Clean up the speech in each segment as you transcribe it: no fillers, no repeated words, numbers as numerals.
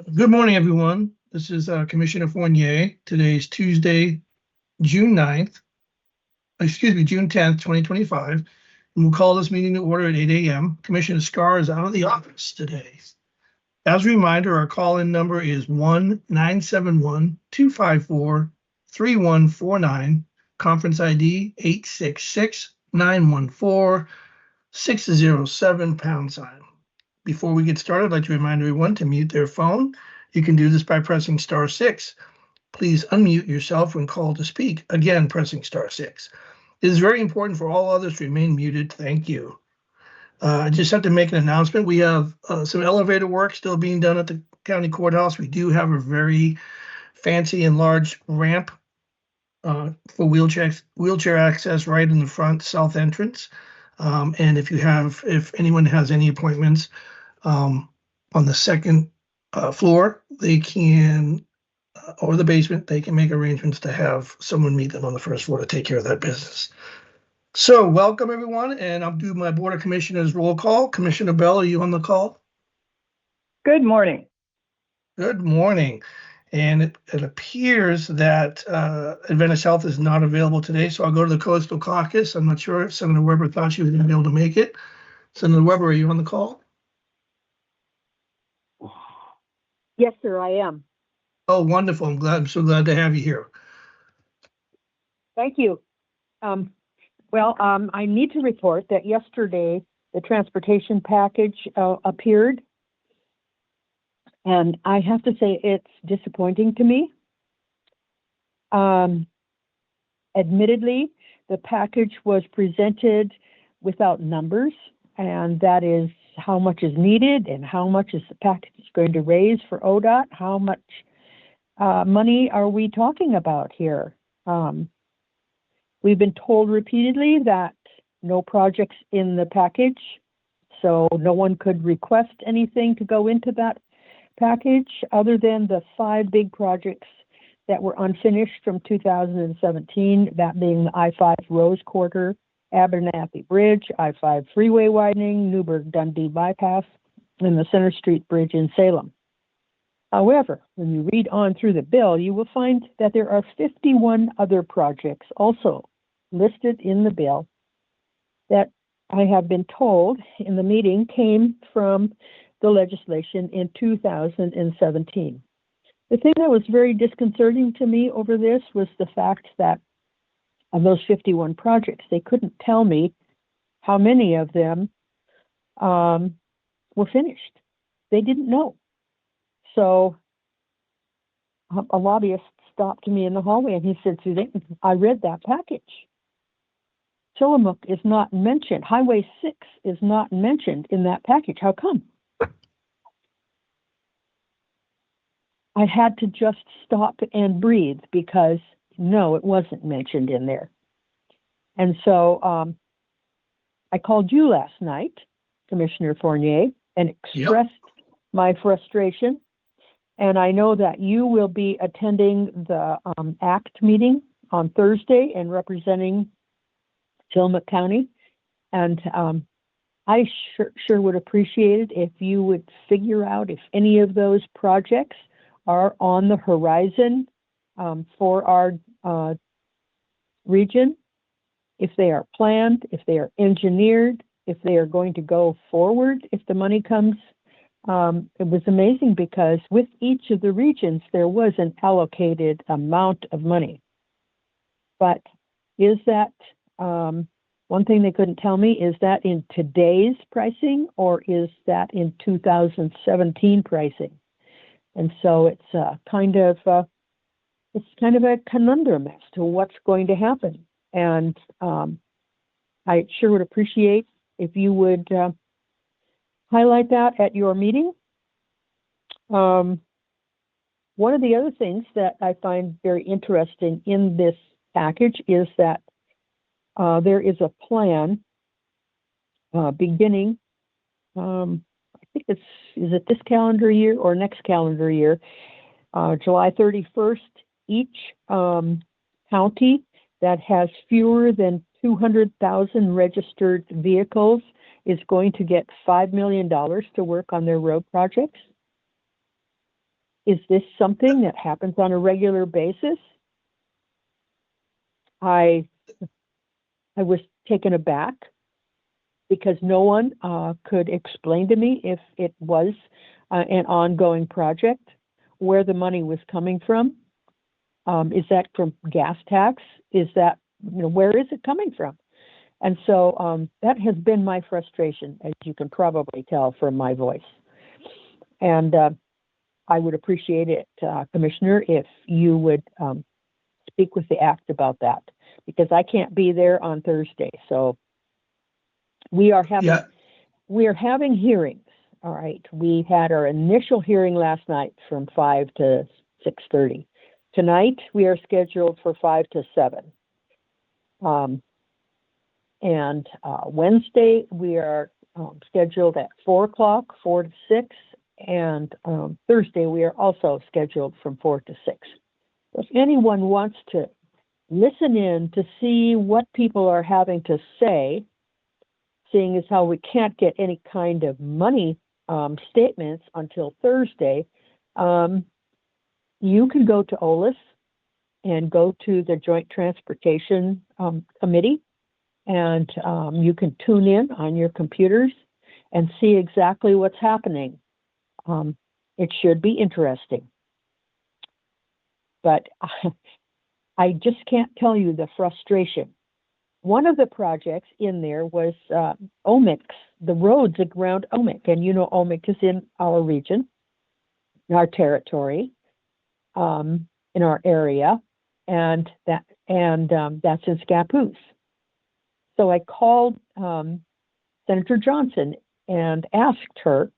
Good morning, everyone. This is Commissioner Fournier. Today is Tuesday, June 9th, June 10th, 2025. And we'll call this meeting to order at 8 a.m. Commissioner Scar is out of the office today. As a reminder, our call-in number is 1-971-254-3149, conference ID 866-914-607 #. Before we get started, I'd like to remind everyone to mute their phone. You can do this by pressing *6. Please unmute yourself when called to speak, again pressing *6. It is very important for all others to remain muted. Thank you. I just have to make an announcement. We have some elevator work still being done at the county courthouse. We do have a very fancy and large ramp for wheelchair access right in the front south entrance. And if anyone has any appointments on the second floor, they can, or the basement, they can make arrangements to have someone meet them on the first floor to take care of that business. So welcome, everyone, and I'll do my Board of Commissioners roll call. Commissioner Bell, are you on the call? Good morning. Good morning. And it appears that Adventist Health is not available today, so I'll go to the Coastal Caucus. I'm not sure if Senator Weber thought she was going to be able to make it. Senator Weber, are you on the call? Yes, sir, I am. Oh, wonderful. I'm so glad to have you here. Thank you. I need to report that yesterday the transportation package appeared, and I have to say it's disappointing to me. Admittedly, the package was presented without numbers, and that is how much is needed and how much is the package going to raise for ODOT. How much money are we talking about here? We've been told repeatedly that no projects in the package, so no one could request anything to go into that package other than the 5 big projects that were unfinished from 2017, that being the I-5 Rose Quarter, Abernathy Bridge, I-5 Freeway Widening, Newburgh-Dundee Bypass, and the Center Street Bridge in Salem. However, when you read on through the bill, you will find that there are 51 other projects also listed in the bill that I have been told in the meeting came from the legislation in 2017. The thing that was very disconcerting to me over this was the fact that of those 51 projects, they couldn't tell me how many of them were finished. They didn't know. So a lobbyist stopped me in the hallway and he said, Suzanne, I read that package. Tillamook is not mentioned. Highway 6 is not mentioned in that package. How come? I had to just stop and breathe because no, it wasn't mentioned in there. And so I called you last night, Commissioner Fournier, and expressed my frustration. And I know that you will be attending the ACT meeting on Thursday and representing Tillamook County. And I sure would appreciate it if you would figure out if any of those projects are on the horizon for our region, if they are planned, if they are engineered, if they are going to go forward, if the money comes. It was amazing because with each of the regions, there was an allocated amount of money. But is that, one thing they couldn't tell me, is that in today's pricing or is that in 2017 pricing? And so it's kind of a conundrum as to what's going to happen. And I sure would appreciate if you would highlight that at your meeting. One of the other things that I find very interesting in this package is that there is a plan beginning, I think is it this calendar year or next calendar year, July 31st, each county that has fewer than 200,000 registered vehicles is going to get $5 million to work on their road projects. Is this something that happens on a regular basis? I was taken aback because no one could explain to me if it was an ongoing project, where the money was coming from. Is that from gas tax? Is that, where is it coming from? And so that has been my frustration, as you can probably tell from my voice. And I would appreciate it, Commissioner, if you would speak with the ACT about that, because I can't be there on Thursday. So we are having hearings. All right. We had our initial hearing last night from 5 to 6:30. Tonight we are scheduled for 5 to 7. And Wednesday we are scheduled at 4 o'clock, 4 to 6. And Thursday we are also scheduled from 4 to 6. If anyone wants to listen in to see what people are having to say, seeing as how we can't get any kind of money statements until Thursday, you can go to OLIS and go to the Joint Transportation Committee, and you can tune in on your computers and see exactly what's happening. It should be interesting. But I just can't tell you the frustration. One of the projects in there was OMIC, the roads around OMIC. And OMIC is in our region, in our territory, in our area, and that's in Scappoose. So I called Senator Johnson and asked her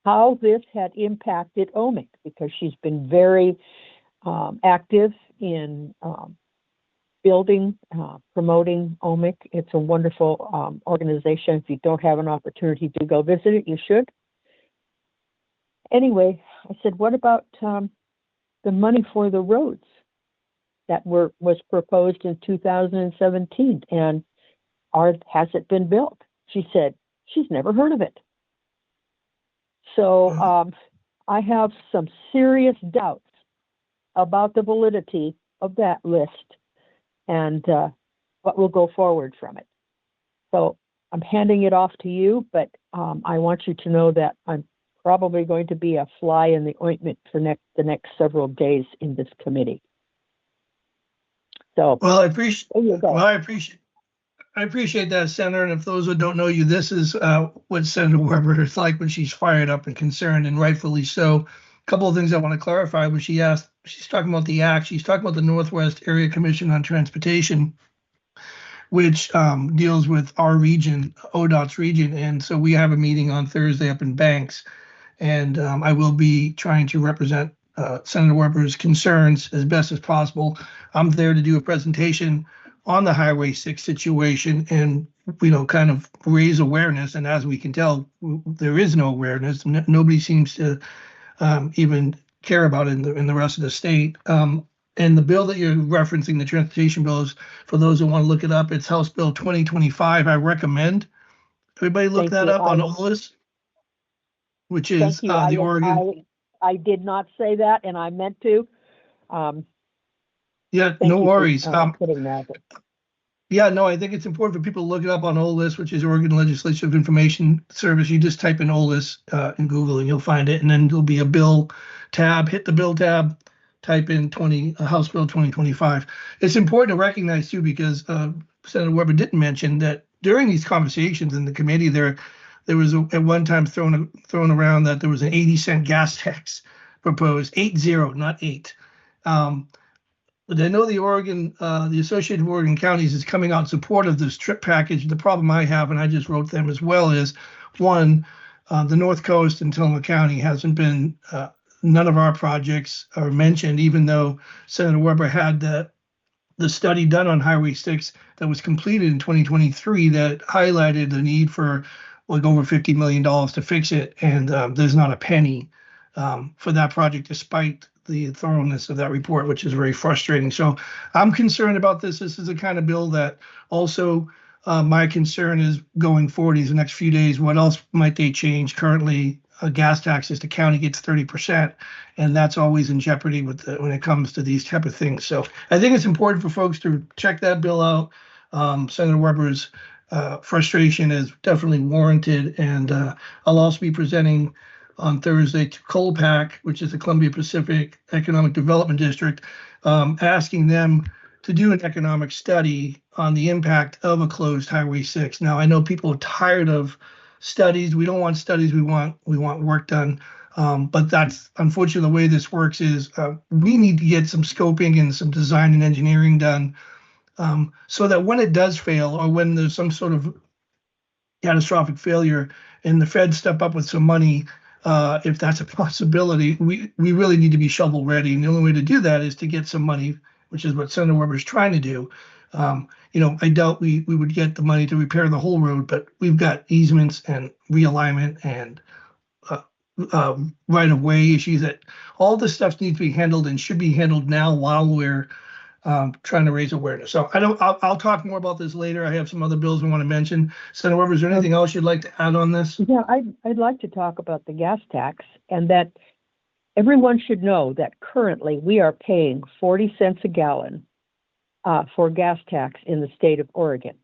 how this had impacted OMIC, because she's been very active in building, promoting OMIC. It's a wonderful organization. If you don't have an opportunity to go visit it, you should. Anyway, I said, what about the money for the roads that was proposed in 2017, and has it been built? She said she's never heard of it. So I have some serious doubts about the validity of that list and what will go forward from it. So I'm handing it off to you, but I want you to know that I'm probably going to be a fly in the ointment for the next several days in this committee. So I appreciate that, Senator. And if those who don't know you, this is what Senator Weber is like when she's fired up and concerned, and rightfully so. A couple of things I want to clarify. When she's talking about the ACT, she's talking about the Northwest Area Commission on Transportation, which deals with our region, ODOT's region. And so we have a meeting on Thursday up in Banks, and I will be trying to represent Senator Weber's concerns as best as possible. I'm there to do a presentation on the Highway 6 situation and, kind of raise awareness. And as we can tell, there is no awareness. Nobody seems to even care about it in the rest of the state. And the bill that you're referencing, the transportation bill, is, for those who want to look it up, it's House Bill 2025. I recommend everybody look that up on OLIS, which is the Oregon. I did not say that, and I meant to. Yeah, no worries. Putting that. Yeah, no, I think it's important for people to look it up on OLIS, which is Oregon Legislative Information Service. You just type in OLIS in Google and you'll find it, and then there'll be a bill tab. Hit the bill tab, type in House Bill 2025. It's important to recognize too, because Senator Weber didn't mention that during these conversations in the committee, there was at one time thrown around that there was an 80-cent gas tax proposed, 80, not 8. But I know the Associated Oregon Counties is coming out in support of this trip package. The problem I have, and I just wrote them as well, is one, the North Coast and Tillamook County hasn't been, none of our projects are mentioned, even though Senator Weber had the study done on Highway 6 that was completed in 2023 that highlighted the need for like over $50 million to fix it. And there's not a penny for that project, despite the thoroughness of that report, which is very frustrating. So I'm concerned about this. This is the kind of bill that also my concern is going forward these next few days. What else might they change? Currently, gas taxes, the county gets 30%, and that's always in jeopardy when it comes to these type of things. So I think it's important for folks to check that bill out. Senator Weber's frustration is definitely warranted, and I'll also be presenting on Thursday to COLPAC, which is the Columbia Pacific Economic Development District, asking them to do an economic study on the impact of a closed Highway 6. Now, I know people are tired of studies. We don't want studies. We want work done. But that's unfortunately the way this works is we need to get some scoping and some design and engineering done so that when it does fail or when there's some sort of catastrophic failure and the feds step up with some money, if that's a possibility, we really need to be shovel ready. And the only way to do that is to get some money, which is what Senator Weber is trying to do. I doubt we would get the money to repair the whole road, but we've got easements and realignment and right-of-way issues that all this stuff needs to be handled and should be handled now while we're trying to raise awareness. So I'll talk more about this later. I have some other bills I want to mention. Senator Weber, is there anything else you'd like to add on this? Yeah, I'd like to talk about the gas tax, and that everyone should know that currently we are paying 40 cents a gallon for gas tax in the state of Oregon.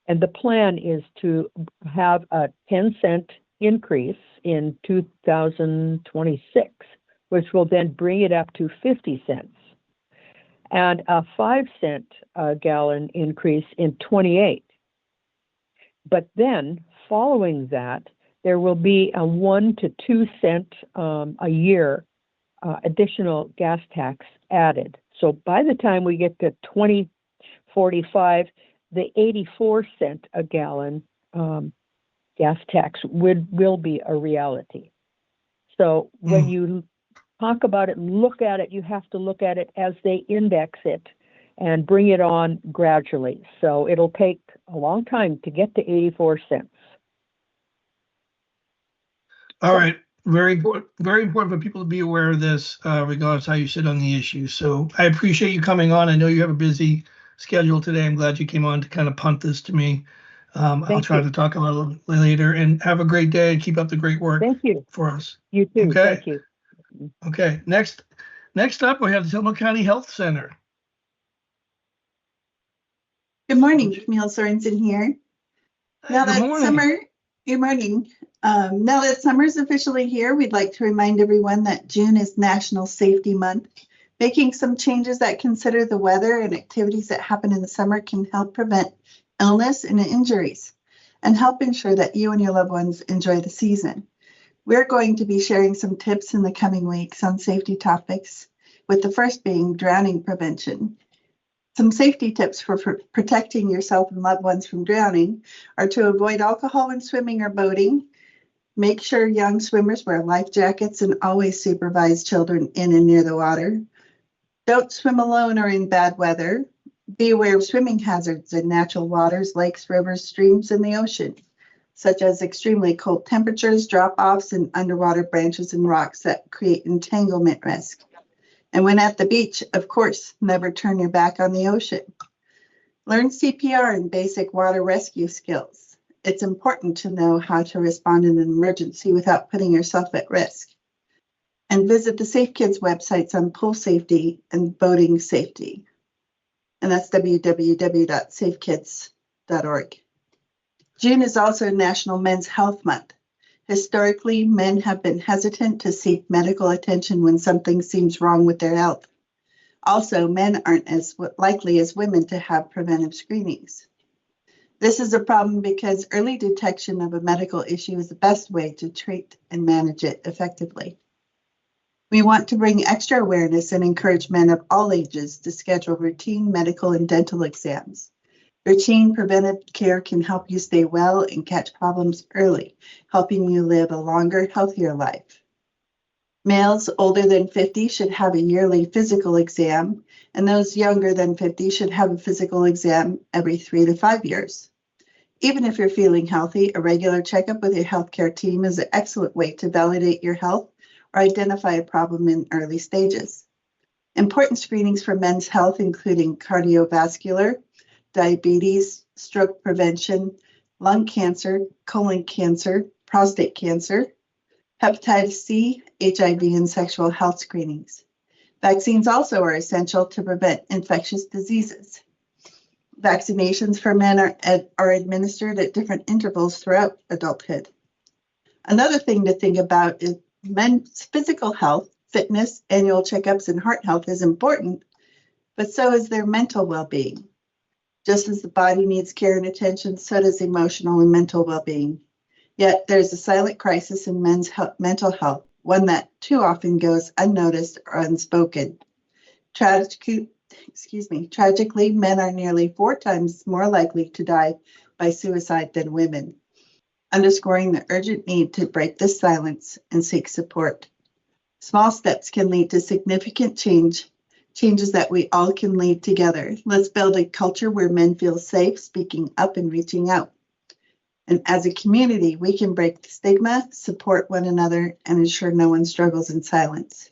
And the plan is to have a 10-cent increase in 2026, which will then bring it up to 50 cents, and a 5-cent gallon increase in 28. But then, following that, there will be a 1 to 2 cent a year additional gas tax added. So by the time we get to 2045, the 84 cent a gallon gas tax will be a reality. So when you talk about it and look at it, you have to look at it as they index it and bring it on gradually. So it'll take a long time to get to 84 cents. All right. Very important for people to be aware of this, regardless how you sit on the issue. So I appreciate you coming on. I know you have a busy schedule today. I'm glad you came on to kind of punt this to me. I'll try to talk a little later, and have a great day and keep up the great work. Thank you. For us. You too. Okay. Thank you. Okay. Next up, we have the Tillamook County Health Center. Good morning, Camille Sorensen here. Now that summer, good morning. Now that summer is officially here, we'd like to remind everyone that June is National Safety Month. Making some changes that consider the weather and activities that happen in the summer can help prevent illness and injuries and help ensure that you and your loved ones enjoy the season. We're going to be sharing some tips in the coming weeks on safety topics, with the first being drowning prevention. Some safety tips for protecting yourself and loved ones from drowning are to avoid alcohol when swimming or boating. Make sure young swimmers wear life jackets and always supervise children in and near the water. Don't swim alone or in bad weather. Be aware of swimming hazards in natural waters, lakes, rivers, streams, and the ocean, such as extremely cold temperatures, drop-offs, and underwater branches and rocks that create entanglement risk. And when at the beach, of course, never turn your back on the ocean. Learn CPR and basic water rescue skills. It's important to know how to respond in an emergency without putting yourself at risk. And visit the Safe Kids websites on pool safety and boating safety. And that's www.safekids.org. June is also National Men's Health Month. Historically, men have been hesitant to seek medical attention when something seems wrong with their health. Also, men aren't as likely as women to have preventive screenings. This is a problem because early detection of a medical issue is the best way to treat and manage it effectively. We want to bring extra awareness and encourage men of all ages to schedule routine medical and dental exams. Routine preventive care can help you stay well and catch problems early, helping you live a longer, healthier life. Males older than 50 should have a yearly physical exam, and those younger than 50 should have a physical exam every 3 to 5 years. Even if you're feeling healthy, a regular checkup with your healthcare team is an excellent way to validate your health or identify a problem in early stages. Important screenings for men's health, including cardiovascular, diabetes, stroke prevention, lung cancer, colon cancer, prostate cancer, hepatitis C, HIV, and sexual health screenings. Vaccines also are essential to prevent infectious diseases. Vaccinations for men are administered at different intervals throughout adulthood. Another thing to think about is men's physical health, fitness, annual checkups, and heart health is important, but so is their mental well-being. Just as the body needs care and attention, so does emotional and mental well-being. Yet there's a silent crisis in men's mental health, one that too often goes unnoticed or unspoken. Tragically, men are nearly 4 times more likely to die by suicide than women, underscoring the urgent need to break this silence and seek support. Small steps can lead to significant changes that we all can lead together. Let's build a culture where men feel safe speaking up and reaching out. And as a community, we can break the stigma, support one another, and ensure no one struggles in silence.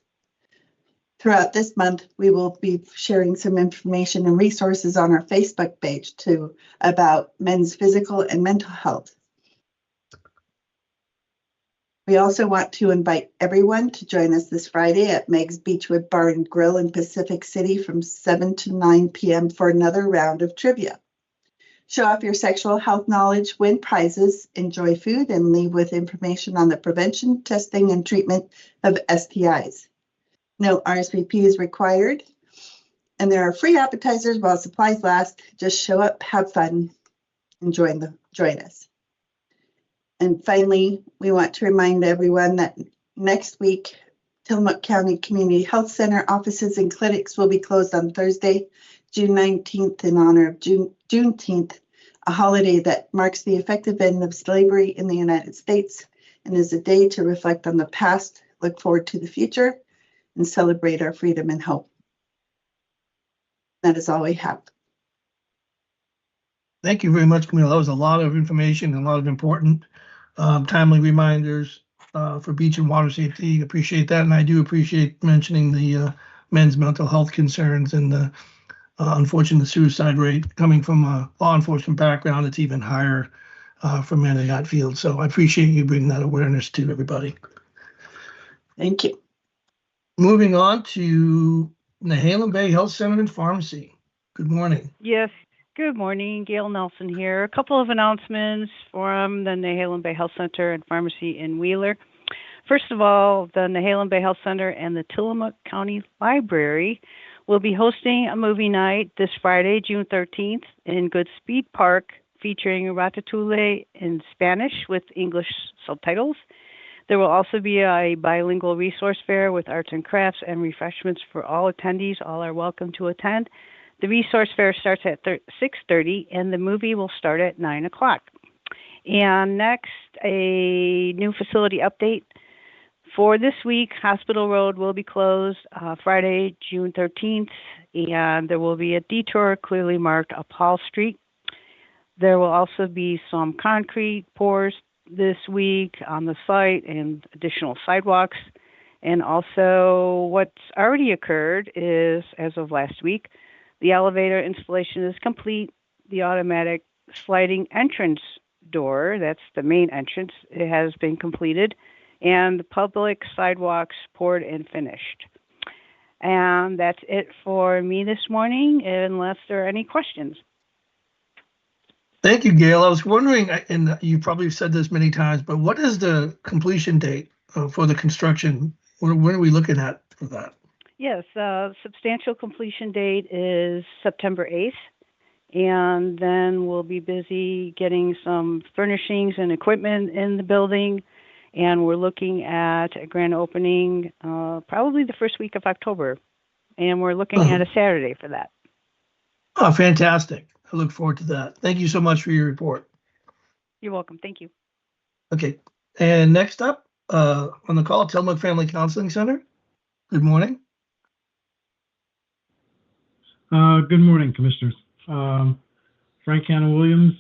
Throughout this month, we will be sharing some information and resources on our Facebook page too about men's physical and mental health. We also want to invite everyone to join us this Friday at Meg's Beechwood Bar and Grill in Pacific City from 7 to 9 p.m. for another round of trivia. Show off your sexual health knowledge, win prizes, enjoy food, and leave with information on the prevention, testing, and treatment of STIs. No RSVP is required, and there are free appetizers while supplies last. Just show up, have fun, and join us. And finally, we want to remind everyone that next week, Tillamook County Community Health Center offices and clinics will be closed on Thursday, June 19th, in honor of Juneteenth, a holiday that marks the effective end of slavery in the United States and is a day to reflect on the past, look forward to the future, and celebrate our freedom and hope. That is all we have. Thank you very much, Camille. That was a lot of information and a lot of important timely reminders for beach and water safety. Appreciate that. And I do appreciate mentioning the men's mental health concerns and the unfortunate suicide rate coming from a law enforcement background. It's even higher for men in that field. So I appreciate you bringing that awareness to everybody. Thank you. Moving on to Nehalem Bay Health Center and Pharmacy. Good morning. Yes. Good morning, Gail Nelson here. A couple of announcements from the Nehalem Bay Health Center and Pharmacy in Wheeler. First of all, the Nehalem Bay Health Center and the Tillamook County Library will be hosting a movie night this Friday, June 13th, in Goodspeed Park, featuring Ratatouille in Spanish with English subtitles. There will also be a bilingual resource fair with arts and crafts and refreshments for all attendees. All are welcome to attend. The resource fair starts at 6:30, and the movie will start at 9 o'clock. And next, a new facility update. For this week, Hospital Road will be closed Friday, June 13th, and there will be a detour clearly marked up Hall Street. There will also be some concrete pours this week on the site and additional sidewalks. And also what's already occurred is, as of last week, the elevator installation is complete. The automatic sliding entrance door, that's the main entrance, it has been completed. And the public sidewalks poured and finished. And that's it for me this morning, unless there are any questions. Thank you, Gail. I was wondering, and you probably said this many times, but what is the completion date for the construction? When are we looking at for that? Yes, substantial completion date is September 8th. And then we'll be busy getting some furnishings and equipment in the building. And we're looking at a grand opening probably the first week of October. And we're looking at a Saturday for that. Oh, fantastic. I look forward to that. Thank you so much for your report. You're welcome. Thank you. Okay. And next up on the call, Tillamook Family Counseling Center. Good morning. Good morning, Commissioners. Frank Hanna Williams,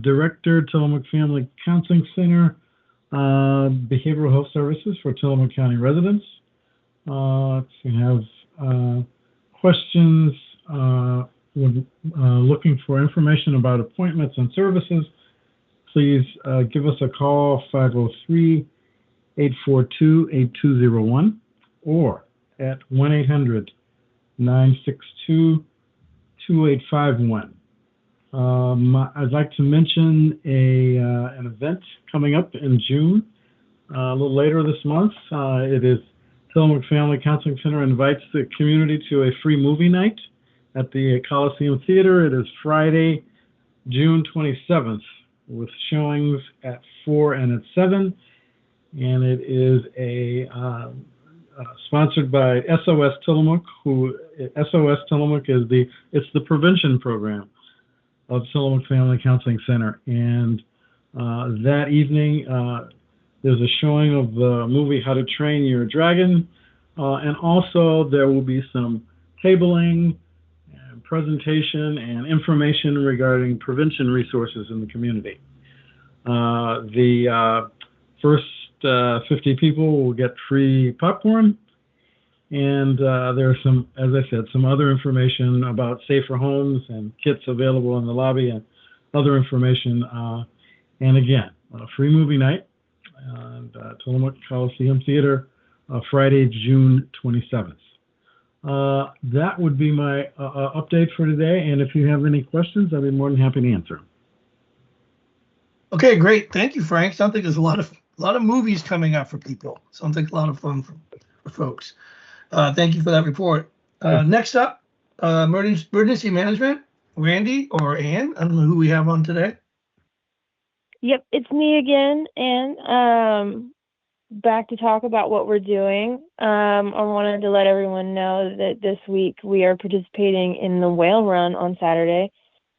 Director, Tillamook Family Counseling Center, Behavioral Health Services for Tillamook County residents. If you have questions, looking for information about appointments and services, please give us a call, 842-8201 or at 1-800-962-2851. I'd like to mention an event coming up in June, a little later this month. It is Tillamook Family Counseling Center invites the community to a free movie night at the Coliseum Theater. It is Friday, June 27th, with showings at 4 and at 7. And it is sponsored by SOS Tillamook, SOS Tillamook is the prevention program of Tillamook Family Counseling Center. And that evening, there's a showing of the movie How to Train Your Dragon. And also there will be some tabling and presentation and information regarding prevention resources in the community. The first 50 people will get free popcorn. And there are some, as I said, some other information about safer homes and kits available in the lobby and other information. And again, a free movie night at Tillamook Coliseum Theater, Friday, June 27th. That would be my update for today. And if you have any questions, I'd be more than happy to answer. Okay, great. Thank you, Frank. Sounds like there's a lot of movies coming up for people. Sounds like a lot of fun for folks. Thank you for that report. Next up, emergency management, Randy or Ann. I don't know who we have on today. Yep, it's me again, and back to talk about what we're doing. I wanted to let everyone know that this week we are participating in the Whale Run on Saturday.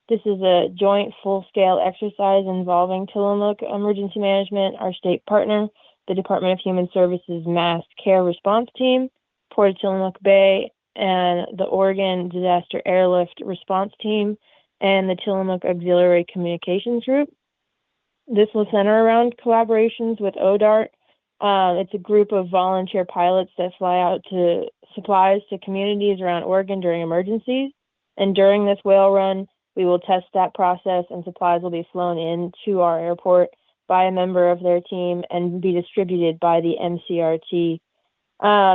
This is a joint full-scale exercise involving Tillamook Emergency Management, our state partner, the Department of Human Services Mass Care Response Team, Port of Tillamook Bay, and the Oregon Disaster Airlift Response Team, and the Tillamook Auxiliary Communications Group. This will center around collaborations with ODART. It's a group of volunteer pilots that fly out to supplies to communities around Oregon during emergencies. And during this whale run, we will test that process, and supplies will be flown in to our airport by a member of their team and be distributed by the MCRT.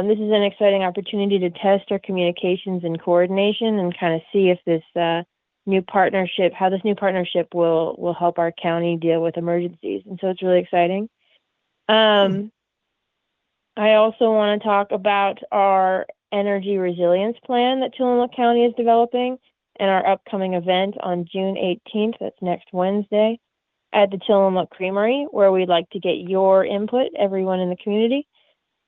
This is an exciting opportunity to test our communications and coordination and kind of see if this new partnership will help our county deal with emergencies. And so it's really exciting. I also want to talk about our energy resilience plan that Tillamook County is developing and our upcoming event on June 18th, that's next Wednesday, at the Tillamook Creamery, where we'd like to get your input, everyone in the community.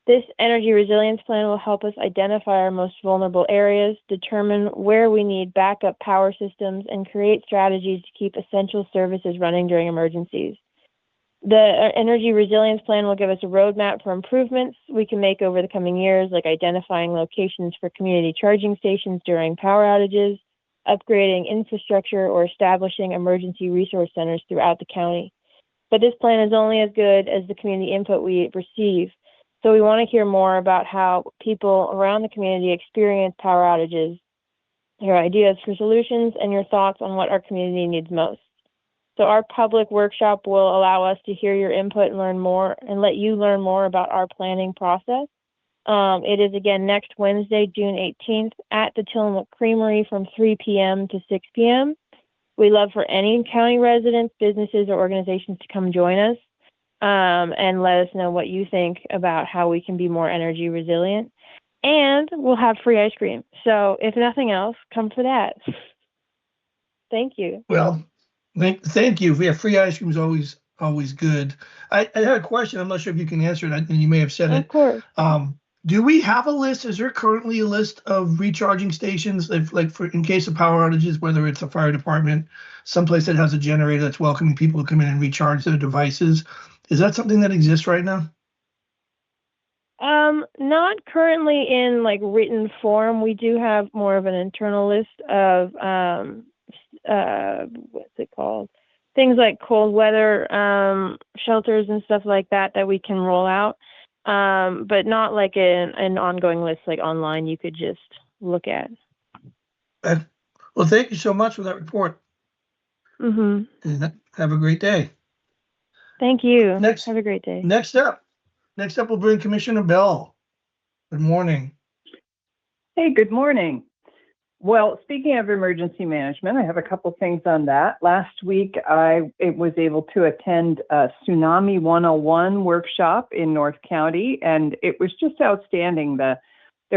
This energy resilience plan will help us identify our most vulnerable areas, determine where we need backup power systems, and create strategies to keep essential services running during emergencies. The energy resilience plan will give us a roadmap for improvements we can make over the coming years, like identifying locations for community charging stations during power outages, upgrading infrastructure, or establishing emergency resource centers throughout the county. But this plan is only as good as the community input we receive. So we want to hear more about how people around the community experience power outages, your ideas for solutions, and your thoughts on what our community needs most. So our public workshop will allow us to hear your input and learn more, and let you learn more about our planning process. It is again next Wednesday, June 18th at the Tillamook Creamery from 3 p.m. to 6 p.m. We love for any county residents, businesses, or organizations to come join us and let us know what you think about how we can be more energy resilient. And we'll have free ice cream. So if nothing else, come for that. Thank you. Well, thank you. Yeah, free ice cream is always good. I had a question. I'm not sure if you can answer it, and you may have said it. Of course. Do we have a list? Is there currently a list of recharging stations, in case of power outages, whether it's a fire department, someplace that has a generator that's welcoming people to come in and recharge their devices? Is that something that exists right now? Not currently in written form. We do have more of an internal list of what's it called? Things like cold weather shelters and stuff like that we can roll out. But not like an ongoing list online you could just look at. Well, thank you so much for that report. Mm-hmm. And have a great day. Thank you. Have a great day. Next up, Next up, we'll bring Commissioner Bell. Good morning. Hey, good morning. Well, speaking of emergency management, I have a couple things on that. Last week, I was able to attend a Tsunami 101 workshop in North County, and it was just outstanding. There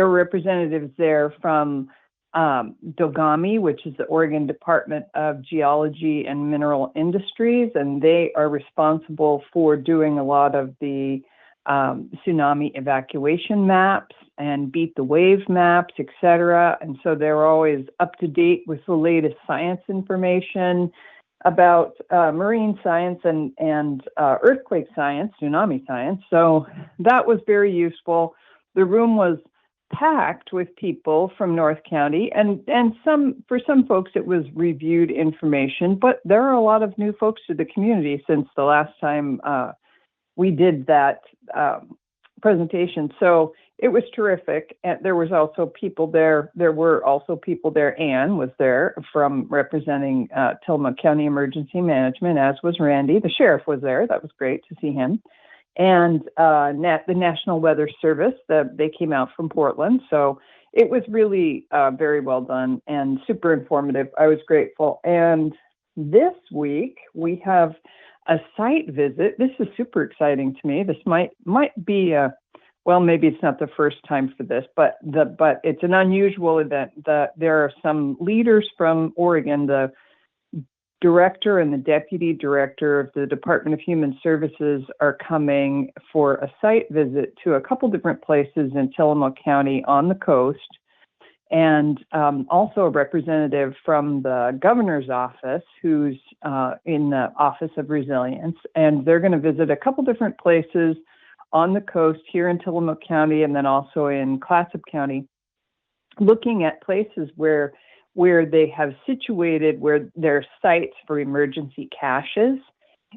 were representatives there from DOGAMI, which is the Oregon Department of Geology and Mineral Industries, and they are responsible for doing a lot of the tsunami evacuation maps and beat the wave maps, etc. And so they're always up to date with the latest science information about marine science and earthquake science, tsunami science. So that was very useful. The room was packed with people from North County, and for some folks it was reviewed information, but there are a lot of new folks to the community since the last time we did that presentation. So it was terrific. And there was also people there. There were also people there. Anne was there from representing Tillamook County Emergency Management, as was Randy. The sheriff was there. That was great to see him. And the National Weather Service, they came out from Portland. So it was really very well done and super informative. I was grateful. And this week we have a site visit. This is super exciting to me. This might be well, maybe it's not the first time for this, but it's an unusual event. There are some leaders from Oregon, the director and the deputy director of the Department of Human Services are coming for a site visit to a couple different places in Tillamook County on the coast, and also a representative from the governor's office who's in the Office of Resilience. And they're going to visit a couple different places on the coast here in Tillamook County and then also in Clatsop County, looking at places where they have situated where their sites for emergency caches.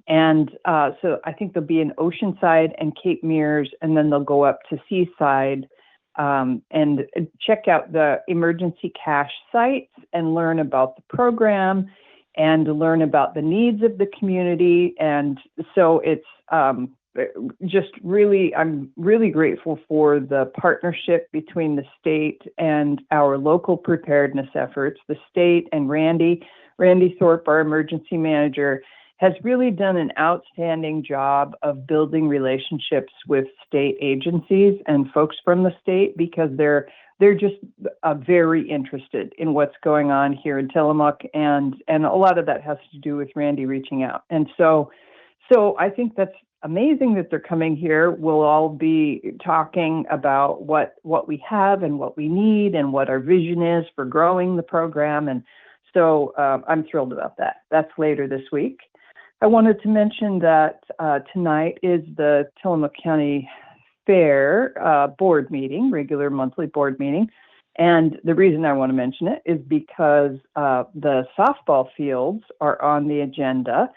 And so I think they'll be in Oceanside and Cape Mears, and then they'll go up to Seaside and check out the emergency cache sites and learn about the program and learn about the needs of the community. And so it's just really, I'm really grateful for the partnership between the state and our local preparedness efforts. The state and Randy Thorpe, our emergency manager, has really done an outstanding job of building relationships with state agencies and folks from the state, because they're just very interested in what's going on here in Tillamook, and a lot of that has to do with Randy reaching out. And so I think that's amazing that they're coming here. We'll all be talking about what we have and what we need and what our vision is for growing the program. And so I'm thrilled about that. That's later this week. I wanted to mention that tonight is the Tillamook County Fair board meeting, regular monthly board meeting. And the reason I want to mention it is because the softball fields are on the agenda.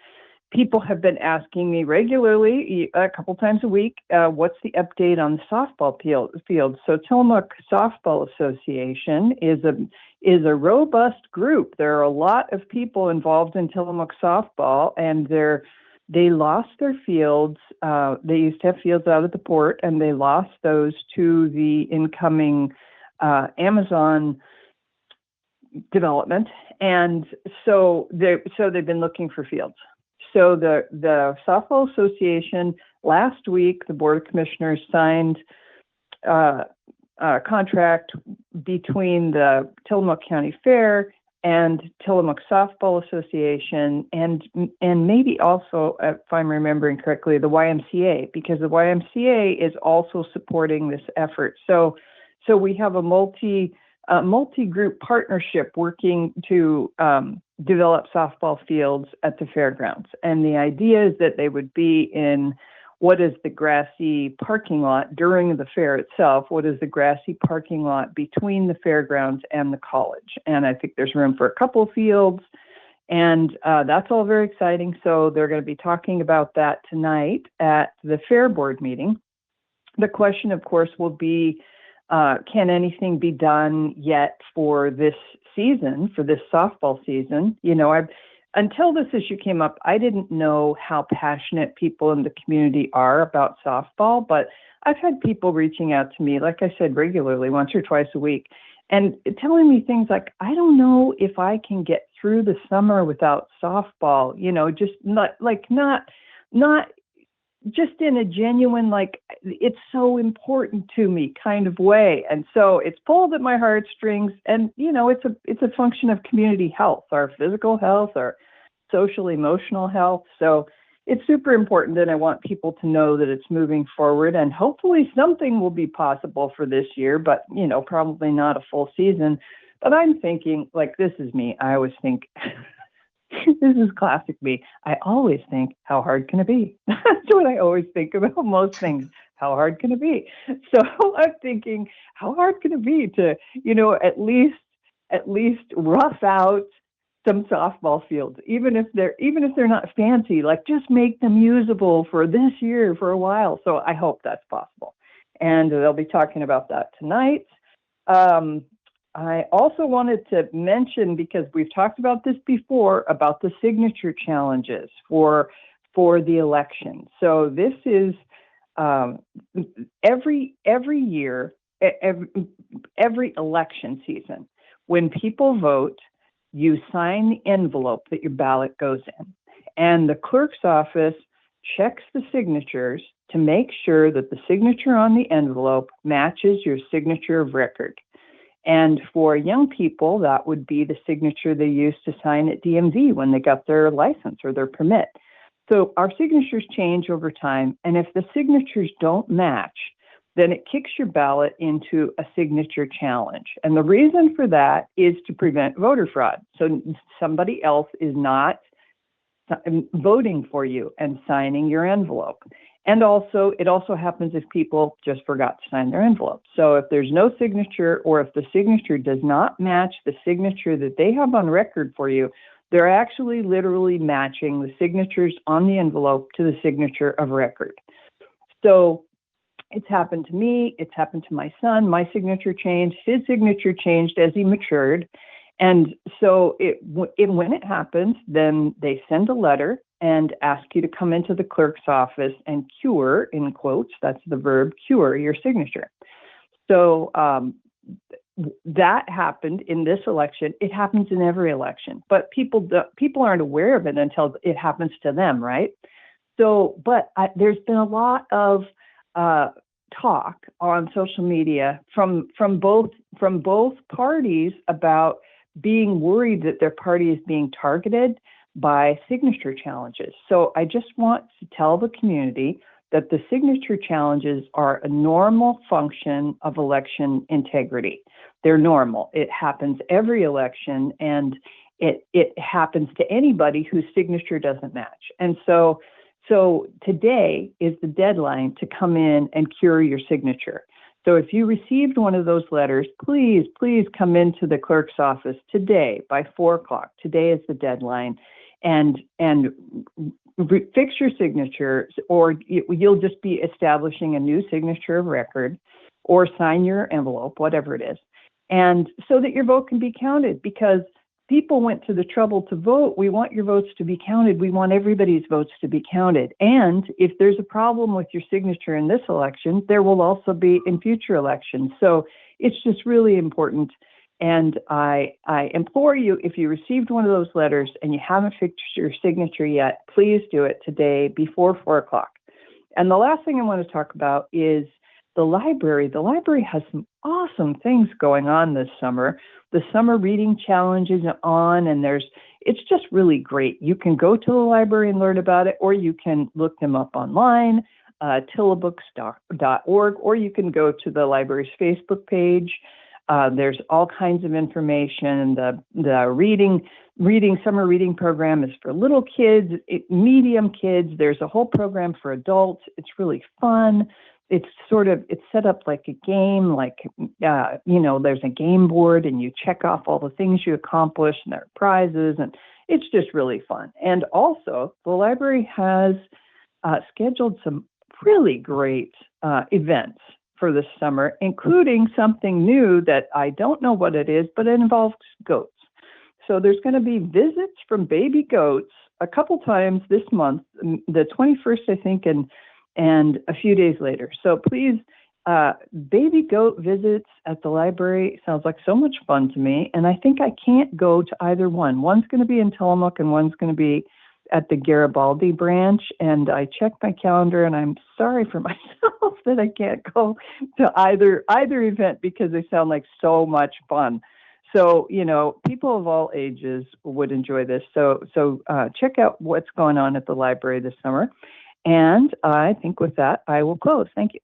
People have been asking me regularly, a couple times a week, what's the update on the softball field? So Tillamook Softball Association is a robust group. There are a lot of people involved in Tillamook softball, and they lost their fields. They used to have fields out at the port, and they lost those to the incoming Amazon development, and so they've been looking for fields. So the Softball Association, last week, the Board of Commissioners signed a contract between the Tillamook County Fair and Tillamook Softball Association, and maybe also, if I'm remembering correctly, the YMCA, because the YMCA is also supporting this effort. So we have a multi-group partnership working to develop softball fields at the fairgrounds. And the idea is that they would be in what is the grassy parking lot during the fair itself, what is the grassy parking lot between the fairgrounds and the college. And I think there's room for a couple of fields, and that's all very exciting. So they're going to be talking about that tonight at the fair board meeting. The question, of course, will be, can anything be done yet for this season, for this softball season? You know, until this issue came up, I didn't know how passionate people in the community are about softball, but I've had people reaching out to me, like I said, regularly, once or twice a week, and telling me things like, I don't know if I can get through the summer without softball, just not just in a genuine, like, it's so important to me kind of way. And so it's pulled at my heartstrings, and, it's a function of community health, our physical health, our social, emotional health. So it's super important, and I want people to know that it's moving forward, and hopefully something will be possible for this year, but, probably not a full season. But I'm thinking, like, this is me. I always think, this is classic me. I always think, how hard can it be? That's what I always think about most things. How hard can it be? So I'm thinking, how hard can it be to, at least rough out some softball fields, even if they're not fancy, like, just make them usable for this year for a while. So I hope that's possible. And they'll be talking about that tonight. I also wanted to mention, because we've talked about this before, about the signature challenges for the election. So this is every year, every election season, when people vote, you sign the envelope that your ballot goes in, and the clerk's office checks the signatures to make sure that the signature on the envelope matches your signature of record. And for young people, that would be the signature they used to sign at DMV when they got their license or their permit. So our signatures change over time, and if the signatures don't match, then it kicks your ballot into a signature challenge. And the reason for that is to prevent voter fraud. So somebody else is not voting for you and signing your envelope. And also, it also happens if people just forgot to sign their envelope. So if there's no signature, or if the signature does not match the signature that they have on record for you, they're actually literally matching the signatures on the envelope to the signature of record. So it's happened to me. It's happened to my son. My signature changed. His signature changed as he matured. And so when it happens, then they send a letter and ask you to come into the clerk's office and cure, in quotes, that's the verb, cure your signature. So that happened in this election. It happens in every election, but people aren't aware of it until it happens to them, right? So, but there's been a lot of talk on social media from both parties about being worried that their party is being targeted by signature challenges. So I just want to tell the community that the signature challenges are a normal function of election integrity. They're normal. It happens every election, and it happens to anybody whose signature doesn't match. And so today is the deadline to come in and cure your signature. So if you received one of those letters, please come into the clerk's office today by 4 o'clock. Today is the deadline, and fix your signature, or you'll just be establishing a new signature of record, or sign your envelope, whatever it is, and so that your vote can be counted, because people went to the trouble to vote. We want your votes to be counted. We want everybody's votes to be counted. And if there's a problem with your signature in this election, there will also be in future elections. So it's just really important. And I implore you, if you received one of those letters and you haven't fixed your signature yet, please do it today before 4 o'clock. And the last thing I want to talk about is the library. The library has some awesome things going on this summer. The summer reading challenge is on, and it's just really great. You can go to the library and learn about it, or you can look them up online, tillabooks.org, or you can go to the library's Facebook page. There's all kinds of information. The summer reading program is for little kids, medium kids. There's a whole program for adults. It's really fun. It's set up like a game, there's a game board, and you check off all the things you accomplished, and there are prizes, and it's just really fun. And also, the library has scheduled some really great events for this summer, including something new that I don't know what it is, but it involves goats. So there's going to be visits from baby goats a couple times this month, the 21st, I think, and a few days later. So please, baby goat visits at the library sounds like so much fun to me. And I think I can't go to either one. One's going to be in Tillamook and one's going to be at the Garibaldi branch. And I checked my calendar and I'm sorry for myself that I can't go to either event because they sound like so much fun. So, you know, people of all ages would enjoy this. So check out what's going on at the library this summer. And I think with that, I will close. Thank you.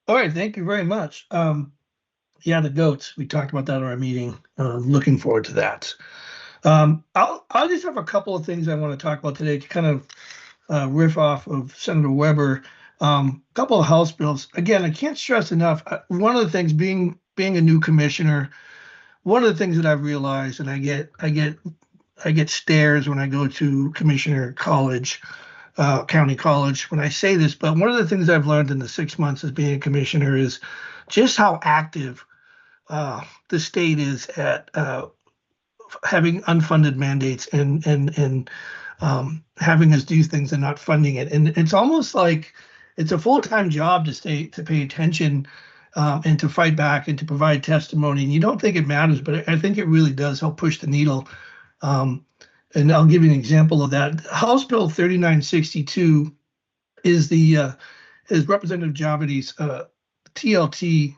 All right, thank you very much. Yeah, the goats, we talked about that in our meeting. Looking forward to that. I'll just have a couple of things I want to talk about today to kind of riff off of Senator Weber. A couple of House bills. Again, I can't stress enough. One of the things, being a new commissioner, one of the things that I've realized, and I get stares when I go to commissioner college, county college, when I say this, but one of the things I've learned in the 6 months as being a commissioner is just how active the state is at having unfunded mandates and having us do things and not funding it. And it's almost like it's a full-time job to pay attention and to fight back and to provide testimony. And you don't think it matters, but I think it really does help push the needle. And I'll give you an example of that. House Bill 3962 is Representative Javidi's TLT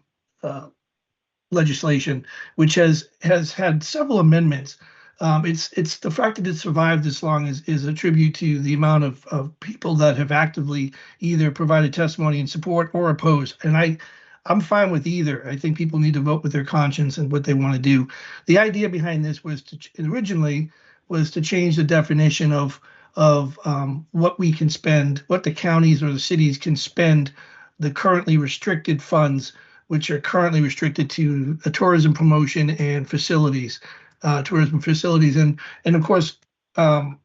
legislation, which has had several amendments. It's the fact that it survived this long is a tribute to the amount of people that have actively either provided testimony in support or opposed. And I'm fine with either. I think people need to vote with their conscience and what they want to do. The idea behind this was originally to change the definition of what we can spend, what the counties or the cities can spend the currently restricted funds, which are currently restricted to tourism promotion and facilities, tourism facilities. And of course, the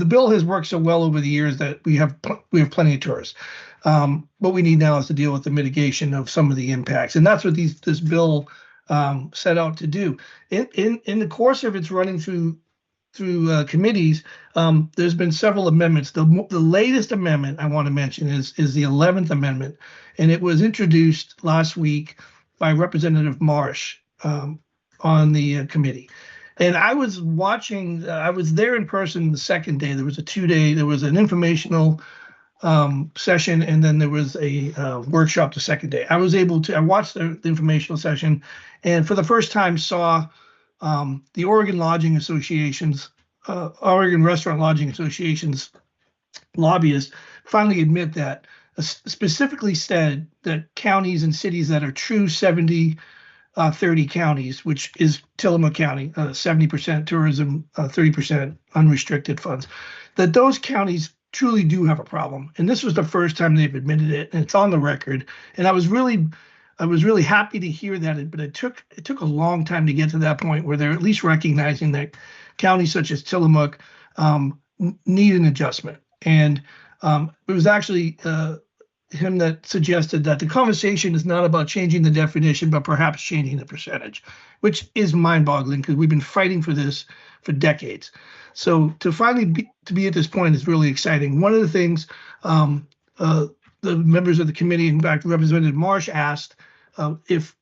bill has worked so well over the years that we have plenty of tourists. What we need now is to deal with the mitigation of some of the impacts. And that's what this bill set out to do. In the course of its running through committees, there's been several amendments. The latest amendment I want to mention is the 11th Amendment, and it was introduced last week by Representative Marsh on the committee. And I was watching. I was there in person the second day. There was a 2-day. There was an informational session, and then there was a workshop the second day. I watched the informational session, and for the first time saw the Oregon Lodging Association's, Oregon Restaurant Lodging Association's lobbyists finally admit that, specifically said that counties and cities that are true 70-30 counties, which is Tillamook County, 70% tourism, 30% unrestricted funds, that those counties truly do have a problem. And this was the first time they've admitted it, and it's on the record. And I was really happy to hear that, but it took a long time to get to that point where they're at least recognizing that counties such as Tillamook need an adjustment. And it was actually him that suggested that the conversation is not about changing the definition, but perhaps changing the percentage, which is mind-boggling because we've been fighting for this for decades. So to finally be at this point is really exciting. One of the things the members of the committee, in fact, Representative Marsh asked if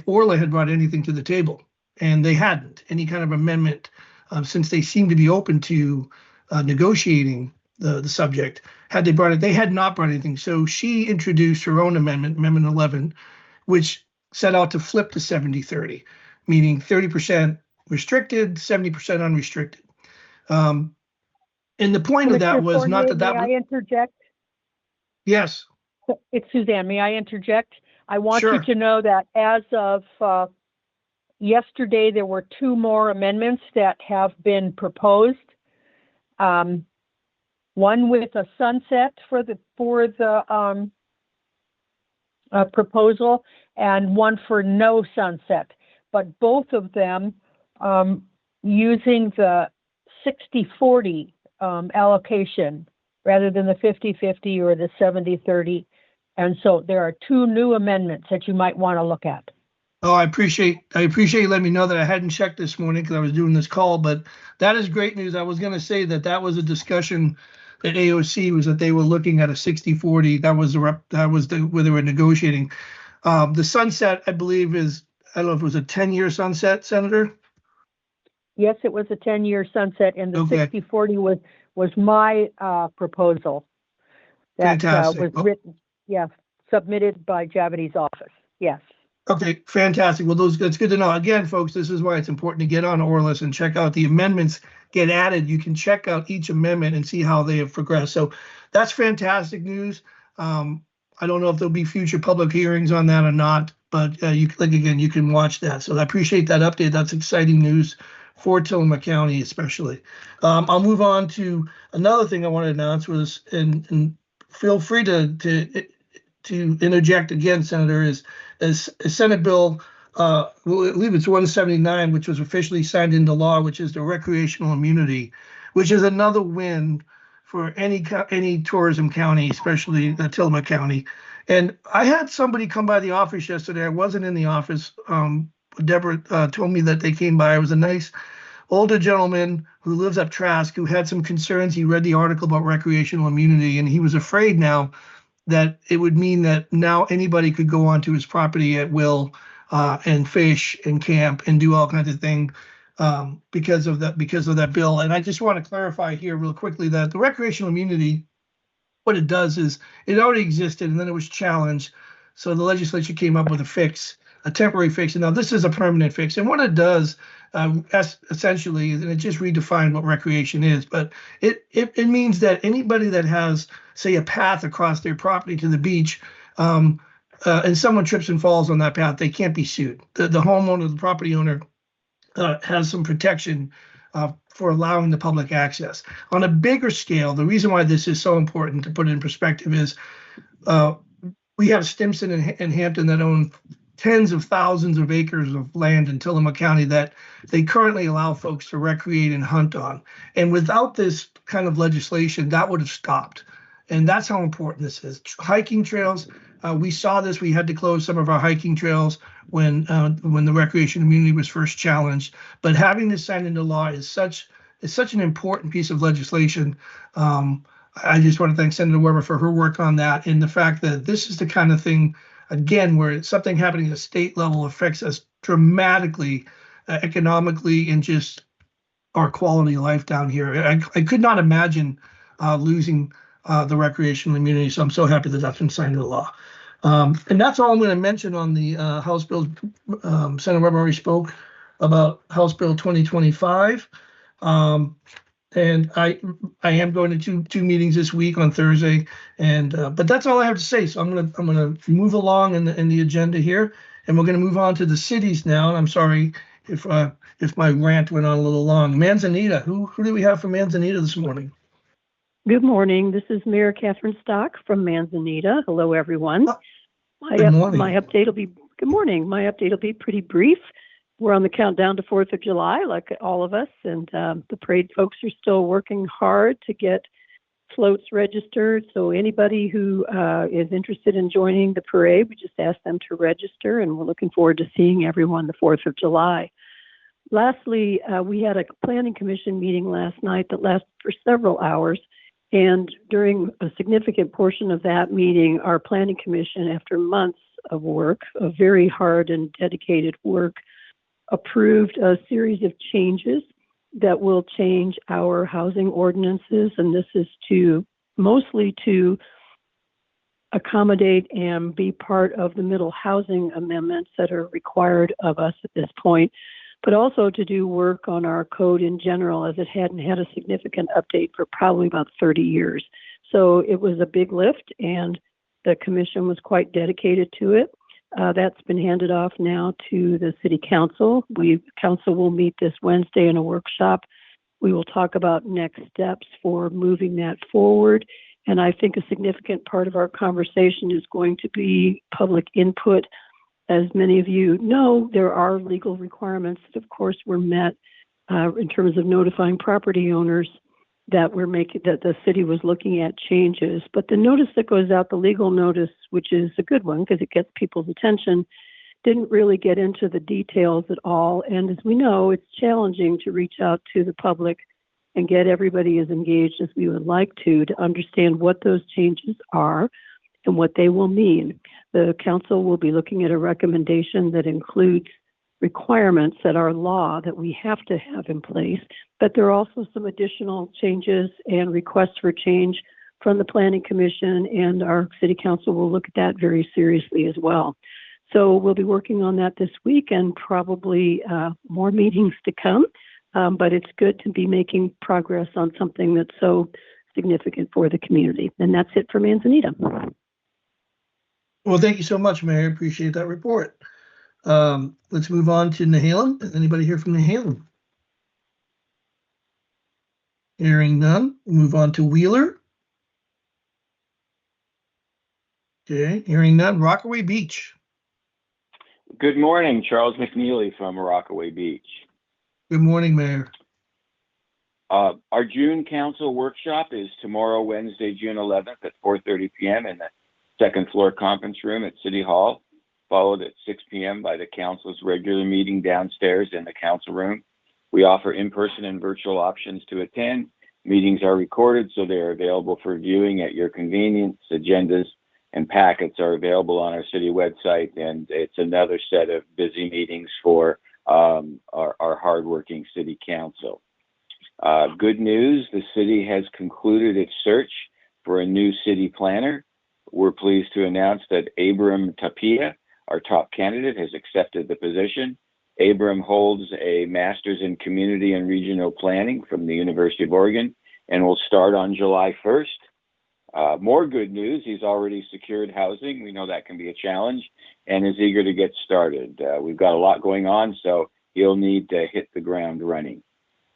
Orla had brought anything to the table, and they hadn't, any kind of amendment, since they seemed to be open to negotiating the subject. Had they brought it, they had not brought anything. So she introduced her own amendment, Amendment 11, which set out to flip to 70-30, meaning 30% restricted, 70% unrestricted. And the point of that was not that. May I interject? Yes. It's Suzanne. May I interject? I want Sure. you to know that as of yesterday, there were 2 more amendments that have been proposed. One with a sunset for the proposal, and one for no sunset. But both of them using the 60-40 allocation rather than the 50-50 or the 70-30. And so there are 2 new amendments that you might want to look at. Oh, I appreciate you letting me know that. I hadn't checked this morning because I was doing this call, but that is great news. I was going to say that was a discussion at AOC, was that they were looking at a 60-40. That was where they were negotiating. The sunset, I believe, I don't know if it was a 10-year sunset, Senator. Yes, it was a 10-year sunset, and the Okay. 60-40 was my proposal. That Fantastic. was written, submitted by Javity's office. Yes. Okay, fantastic. Well, that's good to know. Again, folks, this is why it's important to get on Orlis and check out the amendments get added. You can check out each amendment and see how they have progressed. So that's fantastic news. I don't know if there'll be future public hearings on that or not, but you can watch that. So I appreciate that update. That's exciting news for Tillamook County, especially. I'll move on to another thing I want to announce was, and feel free to interject again, Senator, is Senate Bill, I believe it's 179, which was officially signed into law, which is the recreational immunity, which is another win for any tourism county, especially Tillamook County. And I had somebody come by the office yesterday. I wasn't in the office. Deborah told me that they came by. It was a nice older gentleman who lives up Trask who had some concerns. He read the article about recreational immunity, and he was afraid now that it would mean that now anybody could go onto his property at will and fish and camp and do all kinds of things because of that bill. And I just want to clarify here real quickly that the recreational immunity, what it does is it already existed and then it was challenged. So the legislature came up with a temporary fix. And now this is a permanent fix. And what it does essentially, and it just redefined what recreation is, but it means that anybody that has, say, a path across their property to the beach, and someone trips and falls on that path, they can't be sued. The homeowner, the property owner, has some protection for allowing the public access. On a bigger scale, the reason why this is so important to put it in perspective is we have Stimson and Hampton that own tens of thousands of acres of land in Tillamook County that they currently allow folks to recreate and hunt on. And without this kind of legislation, that would have stopped. And that's how important this is. Hiking trails, we saw this. We had to close some of our hiking trails when the recreation immunity was first challenged. But having this signed into law is such an important piece of legislation. I just want to thank Senator Weber for her work on that, and the fact that this is the kind of thing, again, where something happening at a state level affects us dramatically, economically, and just our quality of life down here. I could not imagine losing the recreational immunity, so I'm so happy that that's been signed into law. And that's all I'm going to mention on the House Bill. Senator Weber already spoke about House Bill 2025. And I am going to two meetings this week on Thursday, and but that's all I have to say. So I'm gonna move along in the agenda here, and we're gonna move on to the cities now. And I'm sorry if my rant went on a little long. Manzanita, who do we have from Manzanita this morning? Good morning. This is Mayor Catherine Stock from Manzanita. Hello, everyone. Good morning. My update will be good morning. My update will be pretty brief. We're on the countdown to 4th of July, like all of us, and the parade folks are still working hard to get floats registered. So anybody who is interested in joining the parade, we just ask them to register, and we're looking forward to seeing everyone the 4th of July. Lastly, we had a planning commission meeting last night that lasted for several hours. And during a significant portion of that meeting, our planning commission, after months of work, of very hard and dedicated work, approved a series of changes that will change our housing ordinances. And this is mostly to accommodate and be part of the middle housing amendments that are required of us at this point, but also to do work on our code in general, as it hadn't had a significant update for probably about 30 years. So it was a big lift, and the commission was quite dedicated to it. That's been handed off now to the city council. Council will meet this Wednesday in a workshop. We will talk about next steps for moving that forward. And I think a significant part of our conversation is going to be public input. As many of you know, there are legal requirements that, of course, were met in terms of notifying property owners that the city was looking at changes. But the notice that goes out, the legal notice, which is a good one because it gets people's attention, didn't really get into the details at all. And as we know, it's challenging to reach out to the public and get everybody as engaged as we would like to understand what those changes are and what they will mean. The council will be looking at a recommendation that includes requirements that are law that we have to have in place, but there are also some additional changes and requests for change from the Planning Commission, and our City Council will look at that very seriously as well. So we'll be working on that this week and probably more meetings to come, but it's good to be making progress on something that's so significant for the community. And that's it for Manzanita. Well, thank you so much, Mary. Appreciate that report. Let's move on to Nehalem. Anybody here from Nehalem? Hearing none, we'll move on to Wheeler. Okay, hearing none. Rockaway Beach. Good morning, Charles McNeely from Rockaway Beach. Good morning, Mayor. Our June Council workshop is tomorrow, Wednesday, June 11th at 4:30 p.m. in the second floor conference room at City Hall, followed at 6 p.m. by the Council's regular meeting downstairs in the Council room. We offer in-person and virtual options to attend. Meetings are recorded, so they are available for viewing at your convenience. Agendas and packets are available on our city website, and it's another set of busy meetings for our hardworking City Council. Good news, the city has concluded its search for a new city planner. We're pleased to announce that Abram Tapia, our top candidate, has accepted the position. Abram holds a master's in community and regional planning from the University of Oregon and will start on July 1st. More good news, he's already secured housing. We know that can be a challenge and is eager to get started. We've got a lot going on, so he'll need to hit the ground running.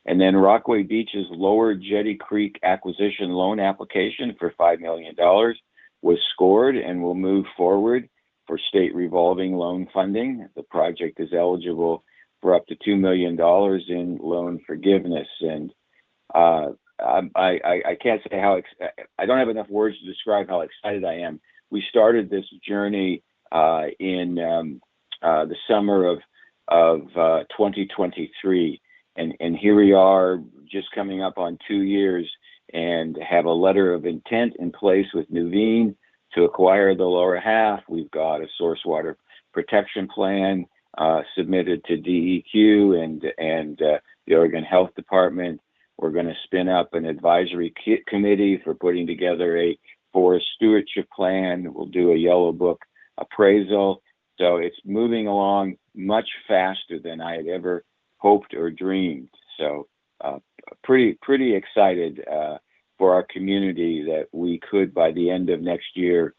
And then Rockaway Beach's Lower Jetty Creek acquisition loan application for $5 million was scored and will move forward for state revolving loan funding. The project is eligible for up to $2 million in loan forgiveness. And I can't say how, I don't have enough words to describe how excited I am. We started this journey in the summer of 2023. And here we are just coming up on 2 years and have a letter of intent in place with Nuveen to acquire the lower half. We've got a source water protection plan submitted to DEQ and the Oregon Health Department. We're going to spin up an advisory committee for putting together a forest stewardship plan. We'll do a yellow book appraisal. So it's moving along much faster than I had ever hoped or dreamed. So pretty excited for our community that we could, by the end of next year,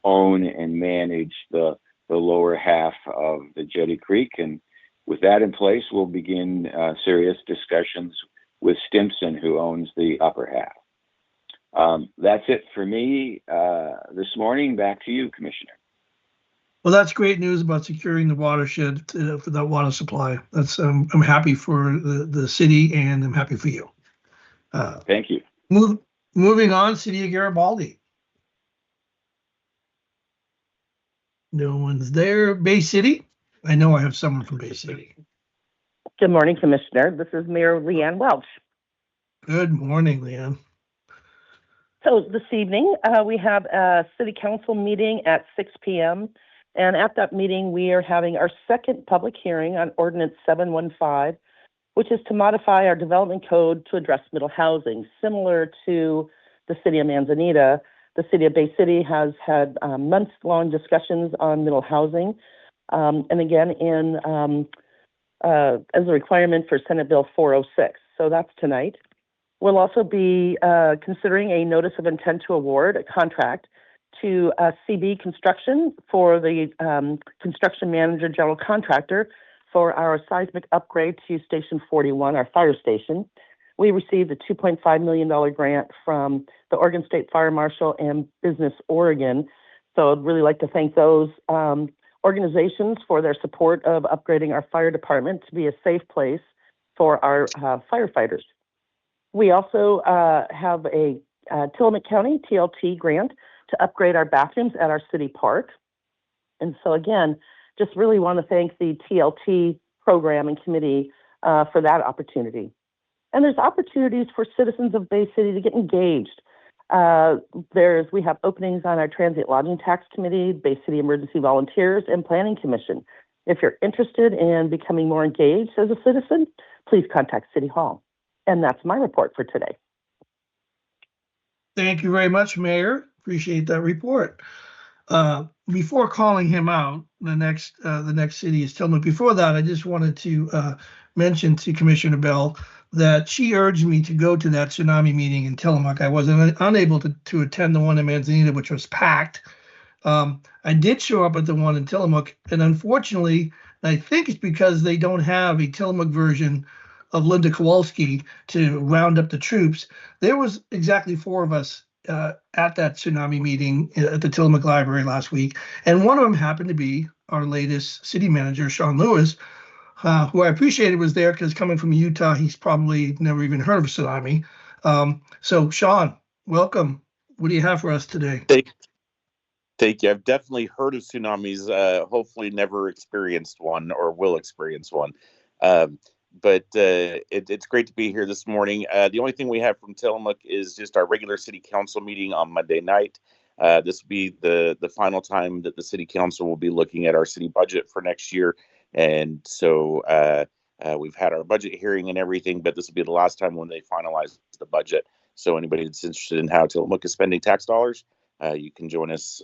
own and manage the lower half of the Jetty Creek. And with that in place, we'll begin serious discussions with Stimson, who owns the upper half. That's it for me this morning. Back to you, Commissioner. Well, that's great news about securing the watershed for that water supply. That's I'm happy for the city, and I'm happy for you. Thank you. Moving on, City of Garibaldi. No one's there. Bay City. I know I have someone from Bay City. Good morning, Commissioner. This is Mayor Leanne Welch. Good morning, Leanne. So this evening, we have a City Council meeting at 6 p.m. And at that meeting, we are having our second public hearing on Ordinance 715, which is to modify our development code to address middle housing. Similar to the City of Manzanita, the City of Bay City has had months-long discussions on middle housing. And again, as a requirement for Senate Bill 406. So that's tonight. We'll also be considering a notice of intent to award a contract to CB Construction for the construction manager general contractor for our seismic upgrade to Station 41, our fire station. We received a $2.5 million grant from the Oregon State Fire Marshal and Business Oregon. So I'd really like to thank those organizations for their support of upgrading our fire department to be a safe place for our firefighters. We also have a Tillamook County TLT grant to upgrade our bathrooms at our city park. And so again, just really want to thank the TLT program and committee for that opportunity. And there's opportunities for citizens of Bay City to get engaged. We have openings on our Transient Lodging Tax Committee, Bay City Emergency Volunteers, and Planning Commission. If you're interested in becoming more engaged as a citizen, please contact City Hall. And that's my report for today. Thank you very much, Mayor. Appreciate that report. Before calling him out, the next city is Tillamook. Before that, I just wanted to mention to Commissioner Bell that she urged me to go to that tsunami meeting in Tillamook. I was unable to attend the one in Manzanita, which was packed. I did show up at the one in Tillamook, and unfortunately, I think it's because they don't have a Tillamook version of Linda Kowalski to round up the troops. There was exactly 4 of us at that tsunami meeting at the Tillamook Library last week, and one of them happened to be our latest city manager, Sean Lewis, who I appreciated was there because coming from Utah, he's probably never even heard of tsunami. So, Sean, welcome. What do you have for us today? Thank you. I've definitely heard of tsunamis. Hopefully, never experienced one or will experience one. But it's great to be here this morning. The only thing we have from Tillamook is just our regular city council meeting on Monday night. This will be the final time that the city council will be looking at our city budget for next year. And so we've had our budget hearing and everything, but this will be the last time when they finalize the budget. So anybody that's interested in how Tillamook is spending tax dollars, you can join us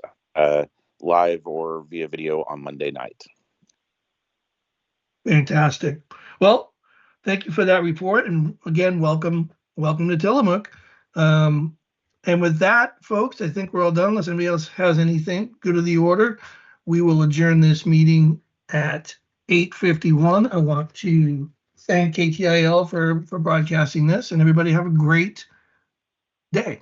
live or via video on Monday night. Fantastic. Well, thank you for that report. And again, welcome to Tillamook. And with that, folks, I think we're all done. Unless anybody else has anything, good of the order, we will adjourn this meeting at 8:51. I want to thank KTIL for broadcasting this, and everybody have a great day.